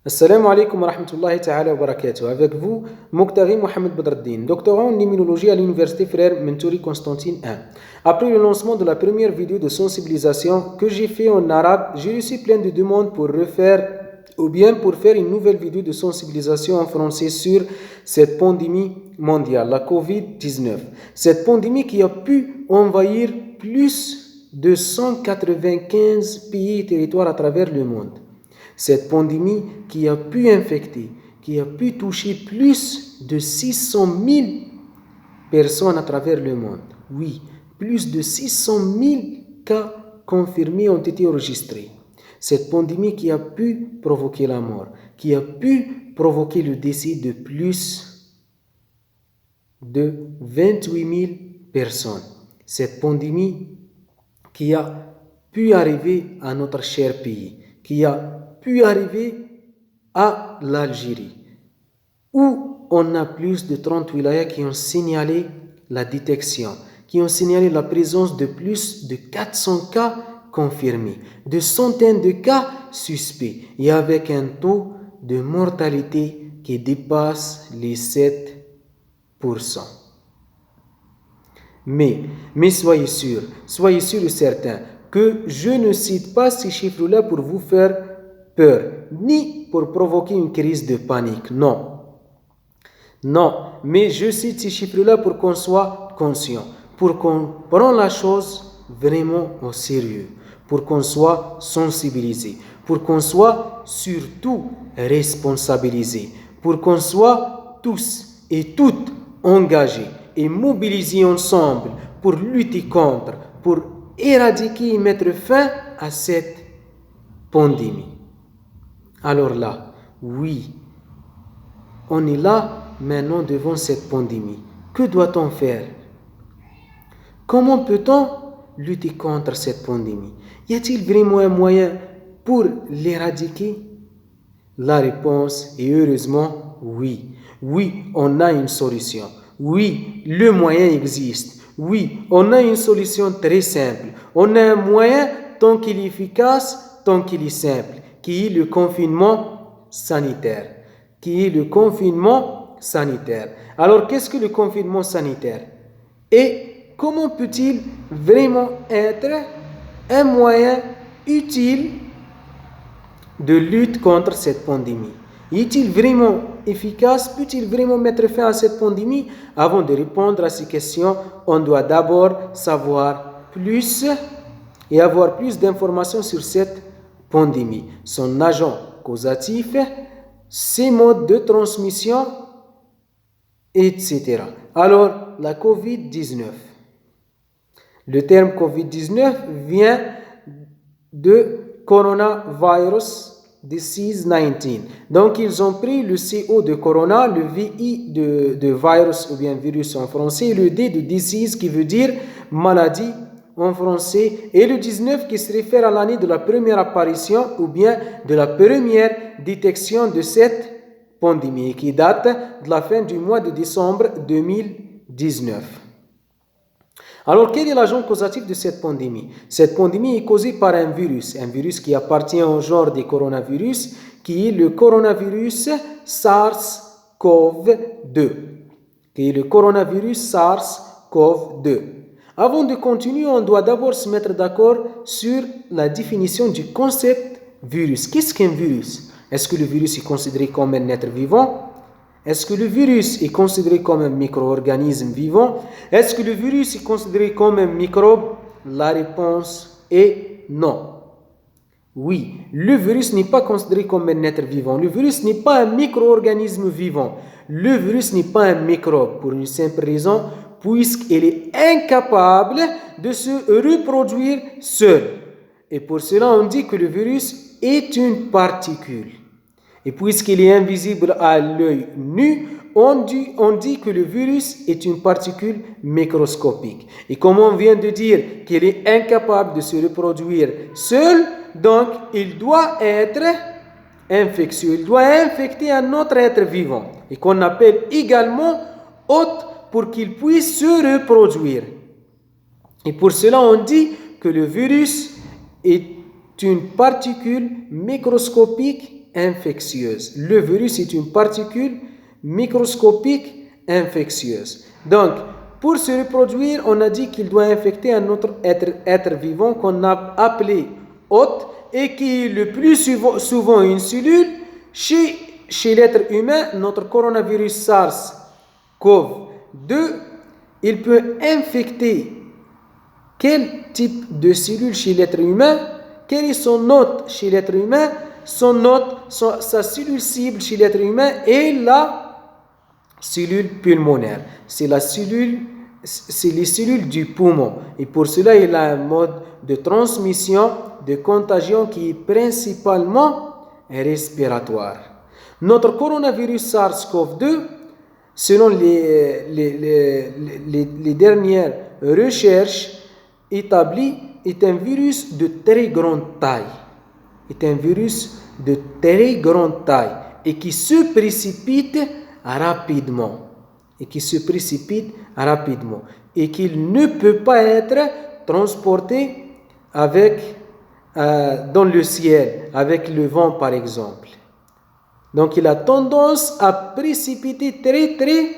Assalamu alaikum wa rahmatullahi ta'ala wa barakatuh. Avec vous, Mokhtari Mohamed Badreddin, doctorant en immunologie à l'université Frère Mentouri Constantine I. Après le lancement de la première vidéo de sensibilisation que j'ai fait en arabe, j'ai reçu plein de demandes pour refaire ou bien pour faire une nouvelle vidéo de sensibilisation en français sur cette pandémie mondiale, la COVID-19. Cette pandémie qui a pu envahir plus de 195 pays et territoires à travers le monde. Cette pandémie qui a pu infecter, qui a pu toucher plus de 600 000 personnes à travers le monde. Oui, plus de 600 000 cas confirmés ont été enregistrés. Cette pandémie qui a pu provoquer la mort, qui a pu provoquer le décès de plus de 28 000 personnes. Cette pandémie qui a pu arriver à notre cher pays, qui a pu arriver à l'Algérie, où on a plus de 30 wilayas qui ont signalé la détection, qui ont signalé la présence de plus de 400 cas confirmés, de centaines de cas suspects, et avec un taux de mortalité qui dépasse les 7%. Mais soyez sûrs et certains que je ne cite pas ces chiffres-là pour vous faire peur, ni pour provoquer une crise de panique, non, mais je cite ces chiffres-là pour qu'on soit conscient, pour qu'on prenne la chose vraiment au sérieux, pour qu'on soit sensibilisé, pour qu'on soit surtout responsabilisé, pour qu'on soit tous et toutes engagés et mobilisés ensemble pour lutter contre, pour éradiquer et mettre fin à cette pandémie. Alors là, oui, on est là maintenant devant cette pandémie. Que doit-on faire? Comment peut-on lutter contre cette pandémie? Y a-t-il vraiment un moyen pour l'éradiquer? La réponse est heureusement oui. Oui, on a une solution. Oui, le moyen existe. Oui, on a une solution très simple. On a un moyen tant qu'il est efficace, tant qu'il est simple, qui est le confinement sanitaire. Alors, qu'est-ce que le confinement sanitaire? Et comment peut-il vraiment être un moyen utile de lutte contre cette pandémie? Est-il vraiment efficace? Peut-il vraiment mettre fin à cette pandémie? Avant de répondre à ces questions, on doit d'abord savoir plus et avoir plus d'informations sur cette pandémie, son agent causatif, ses modes de transmission, etc. Alors, la COVID-19. Le terme COVID-19 vient de Coronavirus Disease 19. Donc, ils ont pris le CO de Corona, le VI de virus ou bien virus en français, et le D de disease qui veut dire maladie en français, et le 19 qui se réfère à l'année de la première apparition ou bien de la première détection de cette pandémie qui date de la fin du mois de décembre 2019. Alors, quel est l'agent causatif de cette pandémie? Cette pandémie est causée par un virus qui appartient au genre des coronavirus, qui est le coronavirus SARS-CoV-2. Avant de continuer, on doit d'abord se mettre d'accord sur la définition du concept virus. Qu'est-ce qu'un virus? Est-ce que le virus est considéré comme un être vivant? Est-ce que le virus est considéré comme un micro-organisme vivant? Est-ce que le virus est considéré comme un microbe? La réponse est non. Oui, le virus n'est pas considéré comme un être vivant. Le virus n'est pas un micro-organisme vivant. Le virus n'est pas un microbe pour une simple raison, puisqu'il est incapable de se reproduire seul. Et pour cela, on dit que le virus est une particule. Et puisqu'il est invisible à l'œil nu, on dit que le virus est une particule microscopique. Et comme on vient de dire qu'il est incapable de se reproduire seul, donc il doit être infectieux. Il doit infecter un autre être vivant et qu'on appelle également hôte pour qu'il puisse se reproduire. Et pour cela, on dit que le virus est une particule microscopique infectieuse. Le virus est une particule microscopique infectieuse. Donc, pour se reproduire, on a dit qu'il doit infecter un autre être vivant qu'on a appelé hôte et qui est le plus souvent une cellule. Chez l'être humain, notre coronavirus SARS-CoV-2, il peut infecter quel type de cellule chez l'être humain? Quel est son hôte chez l'être humain? Son hôte, sa cellule cible chez l'être humain est la cellule pulmonaire. C'est les cellules du poumon. Et pour cela, il a un mode de transmission, de contagion qui est principalement respiratoire. Notre coronavirus SARS-CoV-2, selon les dernières recherches établies, est un virus de très grande taille. Et qui se précipite rapidement. Et qu'il ne peut pas être transporté dans le ciel, avec le vent par exemple. Donc il a tendance à précipiter très très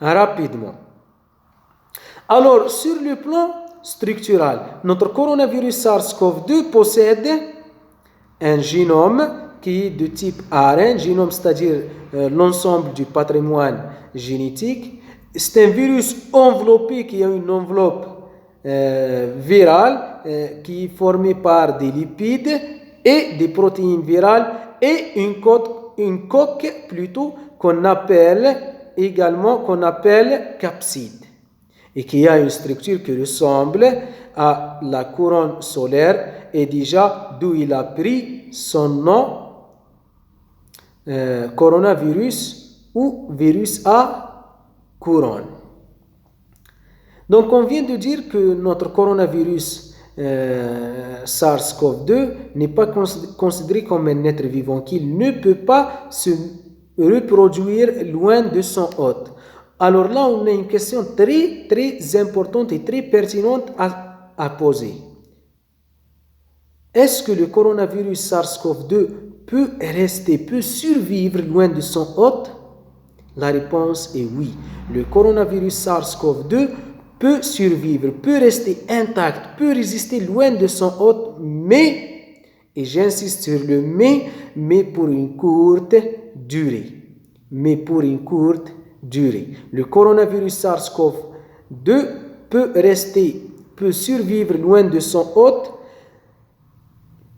rapidement. Alors sur le plan structural, notre coronavirus SARS-CoV-2 possède un génome qui est de type ARN, génome c'est-à-dire l'ensemble du patrimoine génétique. C'est un virus enveloppé qui a une enveloppe virale qui est formée par des lipides et des protéines virales et une coque plutôt qu'on appelle capside et qui a une structure qui ressemble à la couronne solaire et déjà d'où il a pris son nom coronavirus ou virus à couronne. Donc on vient de dire que notre coronavirus SARS-CoV-2 n'est pas considéré comme un être vivant, qu'il ne peut pas se reproduire loin de son hôte. Alors là, on a une question très très importante et très pertinente à poser. Est-ce que le coronavirus SARS-CoV-2 peut survivre loin de son hôte? La réponse est oui. Le coronavirus SARS-CoV-2 peut survivre, peut rester intact, peut résister loin de son hôte, mais, et j'insiste sur le mais pour une courte durée. Le coronavirus SARS-CoV-2 peut survivre loin de son hôte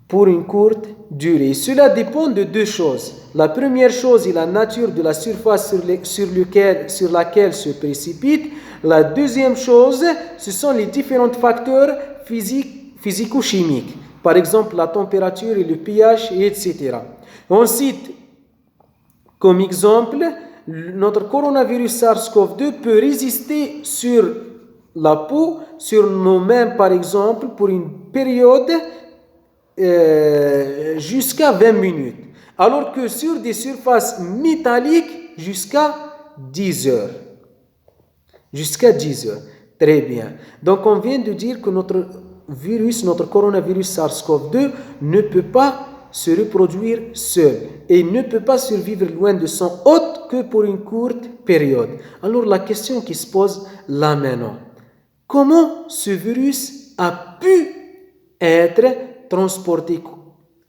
pour une courte durée. Cela dépend de deux choses. La première chose est la nature de la surface sur laquelle se précipite. La deuxième chose, ce sont les différents facteurs physico-chimiques. Par exemple, la température et le pH, etc. On cite comme exemple, notre coronavirus SARS-CoV-2 peut résister sur la peau, sur nos mains par exemple, pour une période jusqu'à 20 minutes. Alors que sur des surfaces métalliques, jusqu'à 10 heures. Très bien. Donc on vient de dire que notre coronavirus SARS-CoV-2 ne peut pas se reproduire seul et ne peut pas survivre loin de son hôte que pour une courte période. Alors la question qui se pose là maintenant, comment ce virus a pu être transporté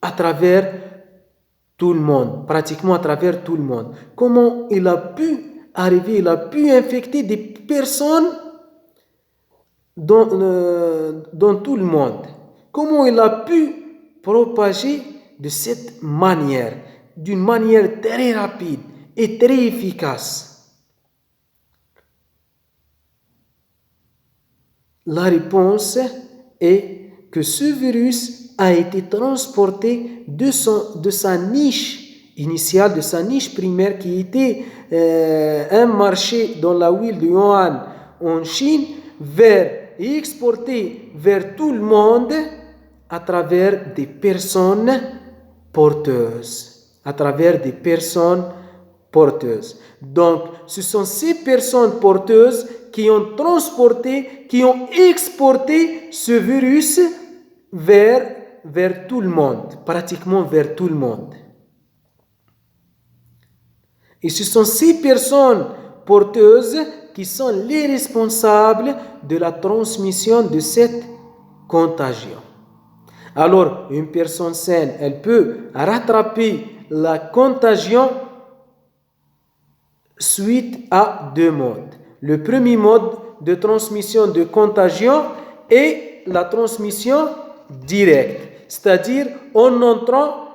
à travers tout le monde, pratiquement à travers tout le monde? Comment il a pu arriver, il a pu infecter des personnes dans tout le monde? Comment il a pu propager de cette manière, d'une manière très rapide et très efficace? La réponse est que ce virus a été transporté de sa niche initiale, de sa niche primaire qui était un marché dans la ville de Wuhan en Chine et exporté vers tout le monde à travers des personnes porteuses. Donc, ce sont ces personnes porteuses qui ont exporté ce virus vers tout le monde, pratiquement vers tout le monde. Et ce sont ces personnes porteuses qui sont les responsables de la transmission de cette contagion. Alors, une personne saine, elle peut rattraper la contagion suite à deux modes. Le premier mode de transmission de contagion est la transmission directe, c'est-à-dire en entrant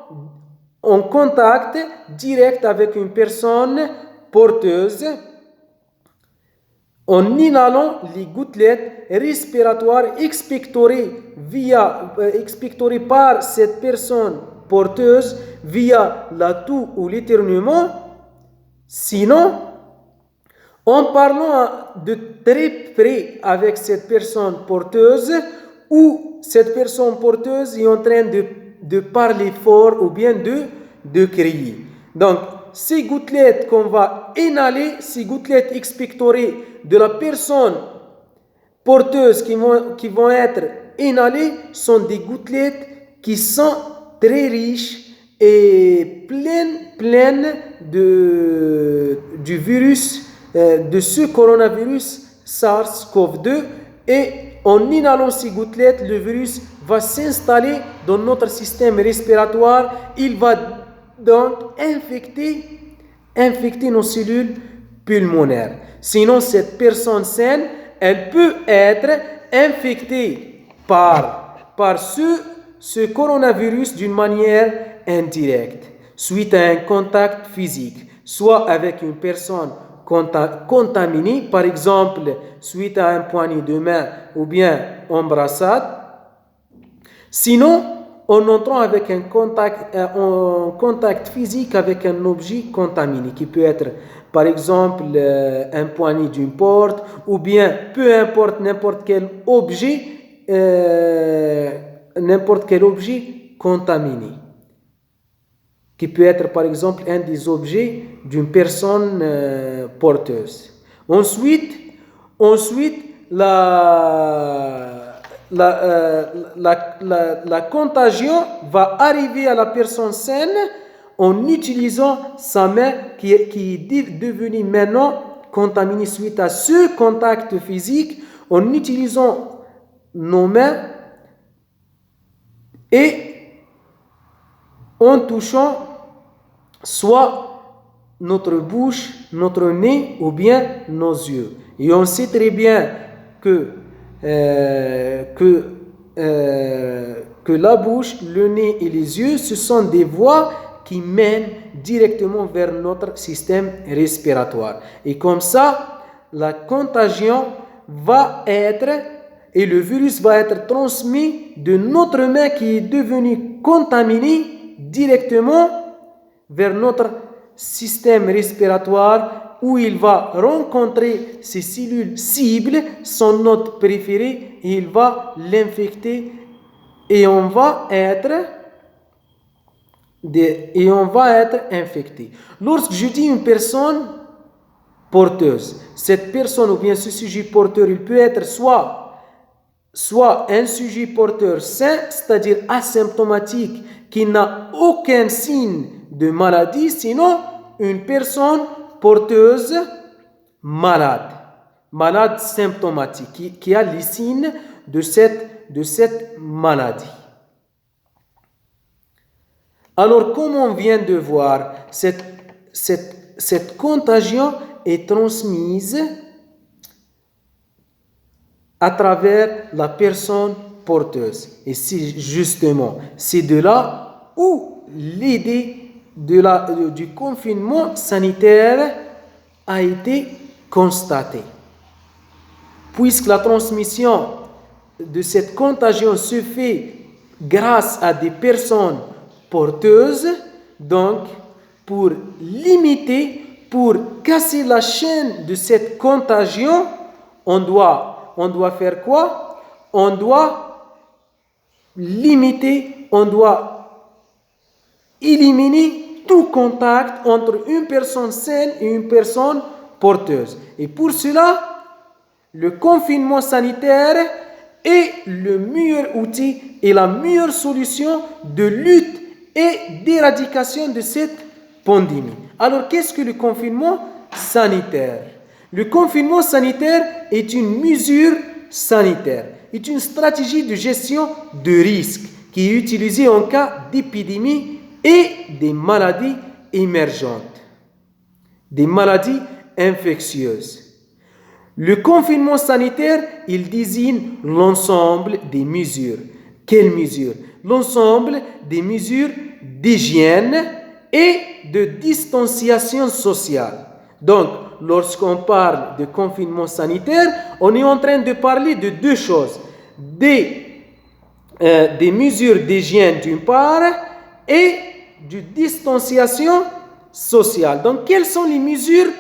en contact direct avec une personne porteuse, en inhalant les gouttelettes respiratoires expectorées par cette personne porteuse via la toux ou l'éternuement. Sinon, en parlant de très près avec cette personne porteuse ou cette personne porteuse est en train de parler fort ou bien de crier. Donc, ces gouttelettes qu'on va inhaler, ces gouttelettes expectorées de la personne porteuse qui vont être inhalées sont des gouttelettes qui sont très riches et pleines du virus, de ce coronavirus SARS-CoV-2, et en inhalant ces gouttelettes, le virus va s'installer dans notre système respiratoire. Il va donc infecter nos cellules pulmonaires. Sinon, cette personne saine, elle peut être infectée par ce coronavirus d'une manière indirecte, suite à un contact physique, soit avec une personne contaminée, par exemple, suite à un poignet de main ou bien embrassade. Sinon, en entrant avec en contact physique avec un objet contaminé, qui peut être, par exemple, un poignet d'une porte, ou bien, peu importe, n'importe quel objet contaminé, qui peut être, par exemple, un des objets d'une personne porteuse. Ensuite, la contagion va arriver à la personne saine en utilisant sa main qui est devenue maintenant contaminée suite à ce contact physique, en utilisant nos mains et en touchant soit notre bouche, notre nez ou bien nos yeux. Et on sait très bien que la bouche, le nez et les yeux, ce sont des voies qui mènent directement vers notre système respiratoire. Et comme ça, la contagion va être, et le virus va être transmis de notre main qui est devenue contaminée directement vers notre système respiratoire, où il va rencontrer ces cellules cibles, son hôte préféré, et il va l'infecter, et on va être infecté. Lorsque je dis une personne porteuse, cette personne ou bien ce sujet porteur, il peut être soit un sujet porteur sain, c'est-à-dire asymptomatique, qui n'a aucun signe de maladie, sinon une personne porteuse malade symptomatique, qui a les signes de cette maladie. Alors, comme on vient de voir, cette contagion est transmise à travers la personne porteuse. Et c'est de là où l'idée du confinement sanitaire a été constatée. Puisque la transmission de cette contagion se fait grâce à des personnes porteuses, donc pour casser la chaîne de cette contagion, on doit faire quoi? On doit éliminer tout contact entre une personne saine et une personne porteuse. Et pour cela, le confinement sanitaire est le meilleur outil et la meilleure solution de lutte et d'éradication de cette pandémie. Alors, qu'est-ce que le confinement sanitaire? Le confinement sanitaire est une mesure sanitaire, est une stratégie de gestion de risque qui est utilisée en cas d'épidémie et des maladies émergentes, des maladies infectieuses. Le confinement sanitaire, il désigne l'ensemble des mesures. Quelles mesures? L'ensemble des mesures d'hygiène et de distanciation sociale. Donc, lorsqu'on parle de confinement sanitaire, on est en train de parler de deux choses. Des mesures d'hygiène d'une part et de distanciation sociale. Donc, quelles sont les mesures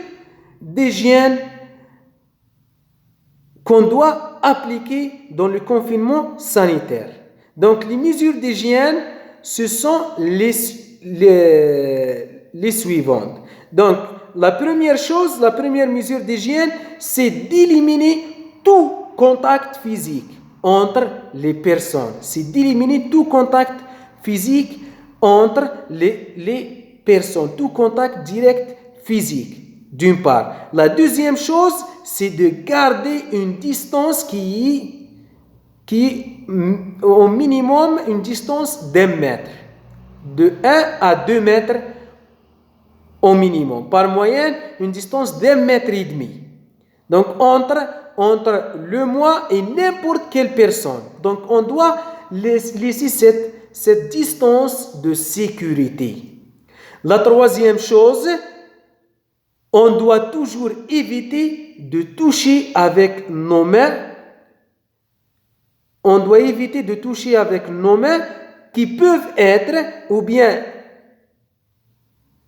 d'hygiène qu'on doit appliquer dans le confinement sanitaire? Donc, les mesures d'hygiène, ce sont les suivantes. Donc, la première mesure d'hygiène, c'est d'éliminer tout contact physique entre les personnes. C'est d'éliminer tout contact physique entre les personnes, tout contact direct physique, d'une part. La deuxième chose, c'est de garder une distance qui au minimum une distance d'1 mètre, de 1 à 2 mètres au minimum, par moyenne une distance d'1,5 mètre. Donc entre le moi et n'importe quelle personne. Donc on doit laisser cette distance de sécurité. La troisième chose, on doit toujours éviter de toucher avec nos mains. On doit éviter de toucher avec nos mains qui peuvent être ou bien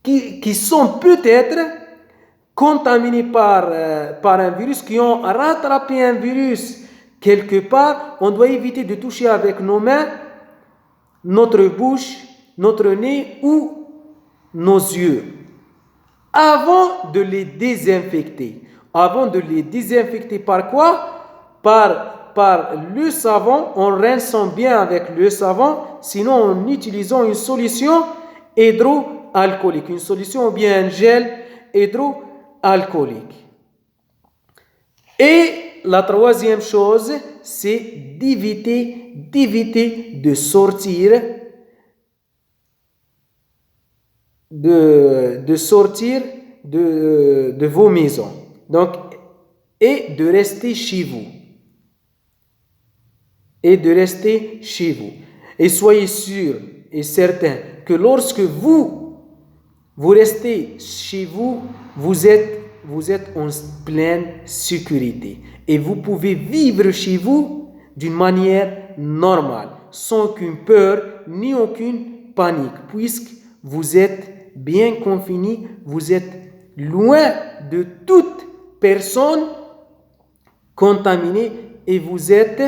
qui sont peut-être contaminés par un virus, qui ont rattrapé un virus quelque part. On doit éviter de toucher avec nos mains, notre bouche, notre nez ou nos yeux avant de les désinfecter. Avant de les désinfecter par quoi? Par le savon, en rinçant bien avec le savon, sinon en utilisant une solution hydroalcoolique, une solution ou bien un gel hydroalcoolique. Et la troisième chose, c'est d'éviter de sortir de vos maisons. Donc, et de rester chez vous. Et soyez sûrs et certains que lorsque vous restez chez vous, vous êtes en pleine sécurité. Et vous pouvez vivre chez vous d'une manière normale, sans aucune peur ni aucune panique, puisque vous êtes bien confinés, vous êtes loin de toute personne contaminée et vous êtes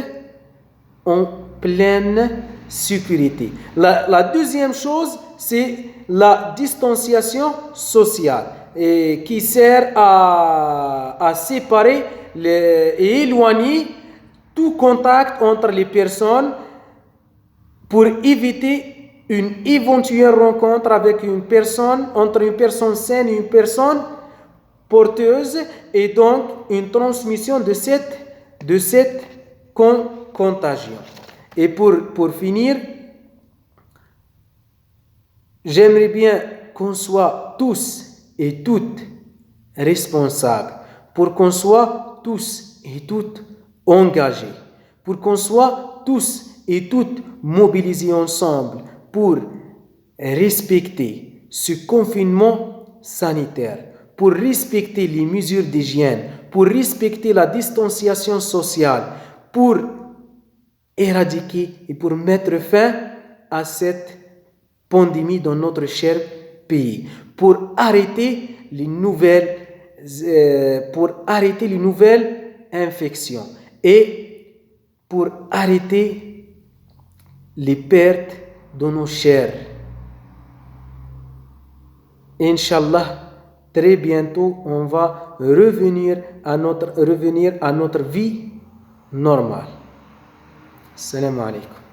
en pleine sécurité. La deuxième chose, c'est la distanciation sociale et qui sert à séparer et éloigner tout contact entre les personnes pour éviter une éventuelle rencontre avec entre une personne saine et une personne porteuse, et donc une transmission de cette contagion. Et pour finir, j'aimerais bien qu'on soit tous et toutes responsables, pour qu'on soit tous et toutes engagés, pour qu'on soit tous et toutes mobilisés ensemble pour respecter ce confinement sanitaire, pour respecter les mesures d'hygiène, pour respecter la distanciation sociale, pour éradiquer et pour mettre fin à cette pandémie dans notre cher pays, pour arrêter les nouvelles infections et pour arrêter les pertes de nos chers. Inch'Allah, très bientôt, on va revenir à notre vie normale. Salam alaikum.